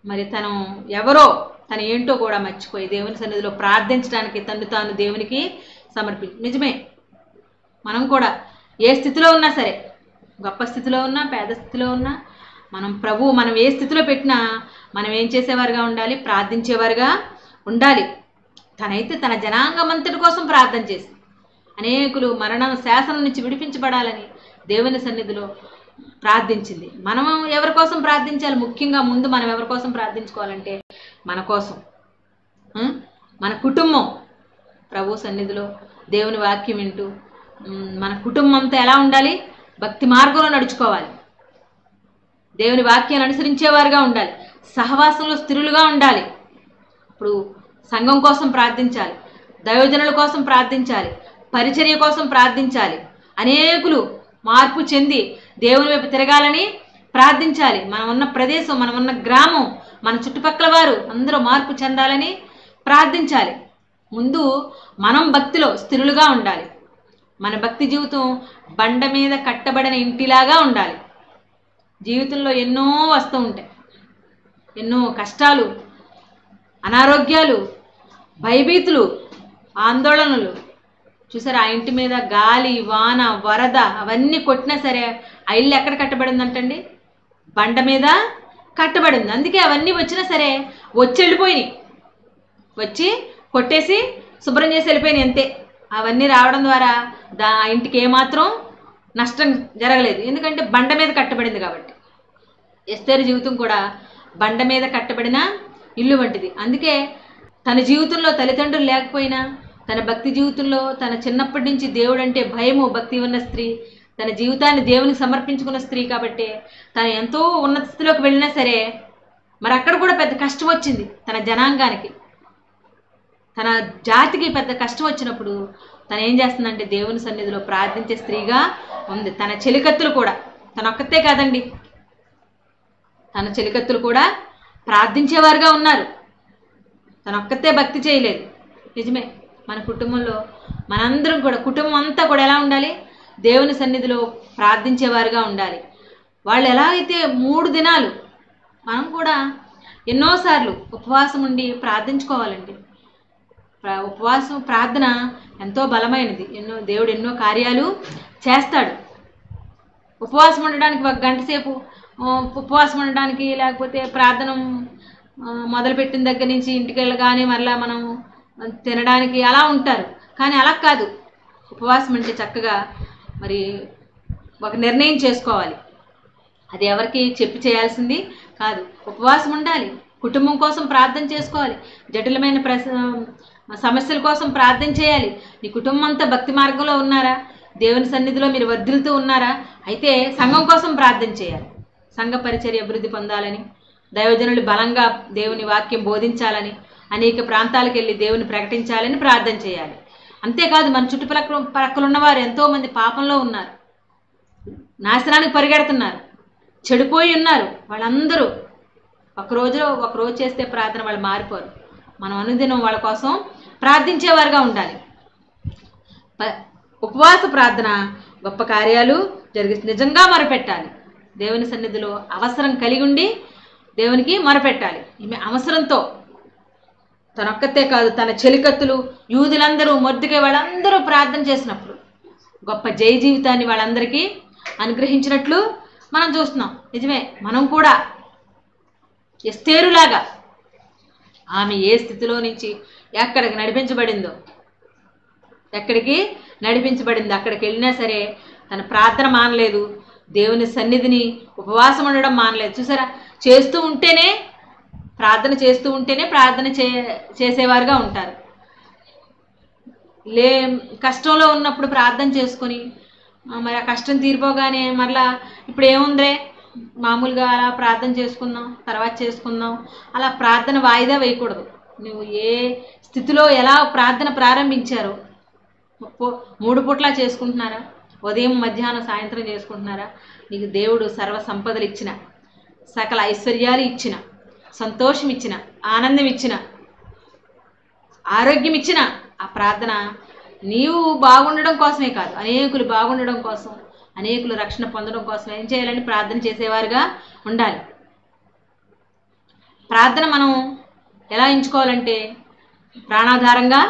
మరి తను ఏంటో కూడా మర్చిపోయి దేవుని సన్నిధిలో ప్రార్థించడానికి తాను దేవునికి సమర్పించి. నిజమే, మనం కూడా ఏ స్థితిలో ఉన్నా సరే గొప్ప స్థితిలో ఉన్నా పేద స్థితిలో ఉన్నా మనం ఏ స్థితిలో పెట్టినా మనం ఏం చేసేవారుగా ఉండాలి? ప్రార్థించేవారుగా ఉండాలి. తనైతే తన జనాంగమంతటి కోసం ప్రార్థన చేసి అనేకులు మరణం శాసనం నుంచి విడిపించబడాలని దేవుని సన్నిధిలో ప్రార్థించింది. మనం ఎవరి కోసం ప్రార్థించాలి? ముఖ్యంగా ముందు మనం ఎవరి కోసం ప్రార్థించుకోవాలంటే మన కోసం, మన కుటుంబం ప్రభు సన్నిధిలో దేవుని వాక్యం వింటూ మన కుటుంబంతో ఎలా ఉండాలి? భక్తి మార్గంలో నడుచుకోవాలి. దేవుని వాక్యాన్ని అనుసరించేవారుగా ఉండాలి. సహవాసంలో స్థిరులుగా ఉండాలి. ఇప్పుడు సంఘం కోసం ప్రార్థించాలి, దైవజనుల కోసం ప్రార్థించాలి, పరిచర్య కోసం ప్రార్థించాలి. అనేకులు మార్పు చెంది దేవుని వైపు తిరగాలని ప్రార్థించాలి. మనం ఉన్న ప్రదేశం, మనం ఉన్న గ్రామం, మన చుట్టుపక్కల వారు అందరూ మార్పు చెందాలని ప్రార్థించాలి. ముందు మనం భక్తిలో స్థిరులుగా ఉండాలి. మన భక్తి జీవితం బండ మీద కట్టబడిన ఇంటిలాగా ఉండాలి. జీవితంలో ఎన్నో వస్తూ ఉంటాయి, ఎన్నో కష్టాలు, అనారోగ్యాలు, భయభీతులు, ఆందోళనలు. చూసారా, ఆ ఇంటి మీద గాలి, వాన, వరద అవన్నీ కొట్టినా సరే ఆ ఇల్లు ఎక్కడ కట్టబడిందంటండి? బండ మీద కట్టబడింది. అందుకే అవన్నీ వచ్చినా సరే వచ్చి వెళ్ళిపోయినాయి, వచ్చి కొట్టేసి శుభ్రం చేసి వెళ్ళిపోయినాయి అంతే. అవన్నీ రావడం ద్వారా ఆ ఇంటికి ఏమాత్రం నష్టం జరగలేదు, ఎందుకంటే బండ మీద కట్టబడింది కాబట్టి. ఎస్తేరు జీవితం కూడా బండ మీద కట్టబడిన ఇల్లు వంటిది. అందుకే తన జీవితంలో తల్లిదండ్రులు లేకపోయినా తన భక్తి జీవితంలో తన చిన్నప్పటి నుంచి దేవుడు అంటే భయము, భక్తి ఉన్న స్త్రీ, తన జీవితాన్ని దేవునికి సమర్పించుకున్న స్త్రీ కాబట్టి తను ఎంతో ఉన్నత స్థితిలోకి వెళ్ళినా సరే మరి అక్కడ కూడా పెద్ద కష్టం వచ్చింది. తన జనాంగానికి, తన జాతికి పెద్ద కష్టం వచ్చినప్పుడు తను ఏం చేస్తుందంటే దేవుని సన్నిధిలో ప్రార్థించే స్త్రీగా ఉంది. తన చెలికత్తులు కూడా, తన ఒక్కతే కాదండి, తన చెలికత్తులు కూడా ప్రార్థించేవారుగా ఉన్నారు. తన ఒక్కతే భక్తి చేయలేదు. నిజమే, మన కుటుంబంలో మనందరం కూడా, కుటుంబం అంతా కూడా ఎలా ఉండాలి? దేవుని సన్నిధిలో ప్రార్థించేవారుగా ఉండాలి. వాళ్ళు ఎలా అయితే 3 దినాలు, మనం కూడా ఎన్నోసార్లు ఉపవాసం ఉండి ప్రార్థించుకోవాలండి. ఉపవాసం ప్రార్థన ఎంతో బలమైనది. దేవుడు ఎన్నో కార్యాలు చేస్తాడు. ఉపవాసం ఉండడానికి 1 గంట సేపు ఉపవాసం ఉండడానికి, లేకపోతే ప్రార్థన మొదలుపెట్టిన దగ్గర నుంచి ఇంటికి వెళ్ళగానే మరలా మనం తినడానికి అలా ఉంటారు. కానీ అలా కాదు. ఉపవాసం అంటే చక్కగా మరి ఒక నిర్ణయం చేసుకోవాలి. అది ఎవరికి చెప్పి చేయాల్సింది కాదు. ఉపవాసం ఉండాలి, కుటుంబం కోసం ప్రార్థన చేసుకోవాలి, జటిలమైన సమస్యల కోసం ప్రార్థన చేయాలి. నీ కుటుంబం అంతా భక్తి మార్గంలో ఉన్నారా? దేవుని సన్నిధిలో మీరు వర్ధిల్లుతూ ఉన్నారా? అయితే సంఘం కోసం ప్రార్థన చేయాలి. సంఘ పరిచర్య అభివృద్ధి పొందాలని, దైవజనులు బలంగా దేవుని వాక్యం బోధించాలని, అనేక ప్రాంతాలకు వెళ్ళి దేవుని ప్రకటించాలని ప్రార్థన చేయాలి. అంతేకాదు, మన చుట్టుపక్కల ఉన్నవారు ఎంతోమంది పాపంలో ఉన్నారు, నాశనానికి పరిగెడుతున్నారు, చెడిపోయి ఉన్నారు. వాళ్ళందరూ ఒకరోజు చేస్తే ప్రార్థన వాళ్ళు మారిపోరు. మనం అనుదినం వాళ్ళ కోసం ప్రార్థించేవారుగా ఉండాలి. ఉపవాస ప్రార్థన గొప్ప కార్యాలు జరిగిస్తుంది. నిజంగా మొరపెట్టాలి. దేవుని సన్నిధిలో అవసరం కలిగి ఉండి దేవునికి మొరపెట్టాలి. ఈమె అవసరంతో తనొక్కతే కాదు, తన చెలికత్తులు, యూదులందరూ, మొర్దెకై వాళ్ళందరూ ప్రార్థన చేసినప్పుడు గొప్ప జయ జీవితాన్ని వాళ్ళందరికీ అనుగ్రహించినట్లు మనం చూస్తున్నాం. నిజమే, మనం కూడా ఎస్తేరులాగా ఆమె ఏ స్థితిలో నుంచి ఎక్కడికి నడిపించబడిందో, అక్కడికి వెళ్ళినా సరే తన ప్రార్థన మానలేదు, దేవుని సన్నిధిని ఉపవాసం ఉండడం మానలేదు. చూసారా, ప్రార్థన చేస్తూ ఉంటేనే చేసేవారుగా ఉంటారు. కష్టంలో ఉన్నప్పుడు ప్రార్థన చేసుకొని మరి ఆ కష్టం తీరిపోగానే మరలా ఇప్పుడు ఏముందిరే మామూలుగా అలా ప్రార్థన చేసుకుందాం, తర్వాత చేసుకుందాం, అలా ప్రార్థన వాయిదా వేయకూడదు. నువ్వు ఏ స్థితిలో ఎలా ప్రార్థన ప్రారంభించారో 3 పూట్లా చేసుకుంటున్నారా? ఉదయం, మధ్యాహ్నం, సాయంత్రం చేసుకుంటున్నారా? నీకు దేవుడు సర్వ సంపదలు ఇచ్చిన, సకల ఐశ్వర్యాలు ఇచ్చిన, సంతోషం ఇచ్చిన, ఆనందం ఇచ్చిన, ఆరోగ్యం ఇచ్చిన ఆ ప్రార్థన నీవు బాగుండడం కోసమే కాదు, అనేకులు బాగుండడం కోసం, అనేకులు రక్షణ పొందడం కోసం ఏం చేయాలని ప్రార్థన చేసేవారుగా ఉండాలి. ప్రార్థన మనం ఎలా ఎంచుకోవాలంటే ప్రాణాధారంగా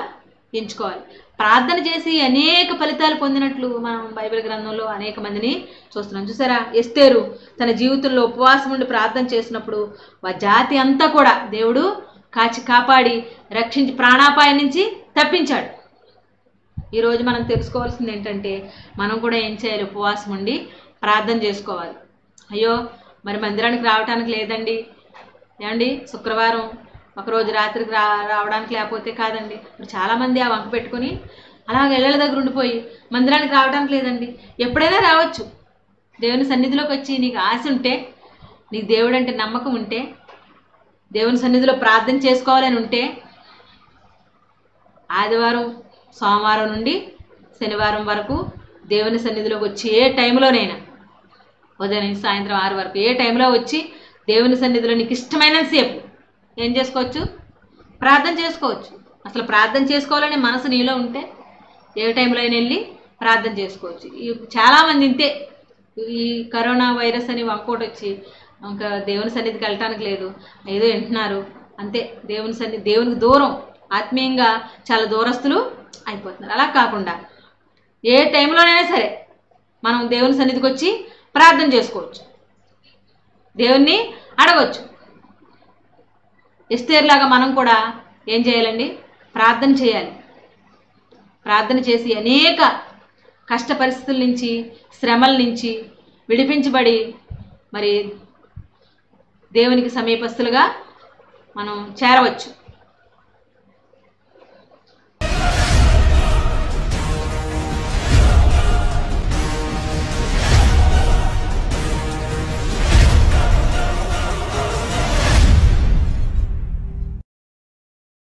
ఎంచుకోవాలి. ప్రార్థన చేసి అనేక ఫలితాలు పొందినట్లు మనం బైబిల్ గ్రంథంలో అనేక మందిని చూస్తున్నాం. చూసారా, ఎస్తేరు తన జీవితంలో ఉపవాసం ఉండి ప్రార్థన చేసినప్పుడు ఆ జాతి అంతా కూడా దేవుడు కాచి కాపాడి రక్షించి ప్రాణాపాయం నుంచి తప్పించాడు. ఈరోజు మనం తెలుసుకోవాల్సింది ఏంటంటే మనం కూడా ఏం చేయాలి? ఉపవాసం ఉండి ప్రార్థన చేసుకోవాలి. అయ్యో మరి మందిరానికి రావడానికి లేదండి, ఏమండి శుక్రవారం ఒకరోజు రాత్రికి రావడానికి లేకపోతే కాదండి. ఇప్పుడు చాలామంది ఆ వంక పెట్టుకొని అలాగ ఇళ్ళ దగ్గర ఉండిపోయి మందిరానికి రావడానికి లేదండి. ఎప్పుడైనా రావచ్చు. దేవుని సన్నిధిలోకి వచ్చి నీకు ఆశ ఉంటే, నీకు దేవుడు అంటే నమ్మకం ఉంటే, దేవుని సన్నిధిలో ప్రార్థన చేసుకోవాలని ఉంటే ఆదివారం సోమవారం నుండి శనివారం వరకు దేవుని సన్నిధిలోకి వచ్చి ఏ టైంలోనైనా ఉదయం నుంచి సాయంత్రం 6 వరకు ఏ టైంలో వచ్చి దేవుని సన్నిధిలో నీకు ఇష్టమైన సేపు ఏం చేసుకోవచ్చు? ప్రార్థన చేసుకోవచ్చు. అసలు ప్రార్థన చేసుకోవాలనే మనసు నీలో ఉంటే ఏ టైంలో అయినా వెళ్ళి ప్రార్థన చేసుకోవచ్చు. చాలామంది ఇంతే, ఈ కరోనా వైరస్ అని వంకోటి వచ్చి ఇంకా దేవుని సన్నిధికి వెళ్ళటానికి లేదు, ఏదో వింటున్నారు అంతే. దేవునికి దూరం, ఆత్మీయంగా చాలా దూరస్తులు అయిపోతున్నారు. అలా కాకుండా ఏ టైంలోనైనా సరే మనం దేవుని సన్నిధికి వచ్చి ప్రార్థన చేసుకోవచ్చు, దేవుణ్ణి అడగవచ్చు. ఎస్తేరులాగా మనం కూడా ఏం చేయాలండి? ప్రార్థన చేయాలి. ప్రార్థన చేసి అనేక కష్ట పరిస్థితుల నుంచి, శ్రమల నుంచి విడిపించబడి మరి దేవునికి సమీపస్తులుగా మనం చేరవచ్చు.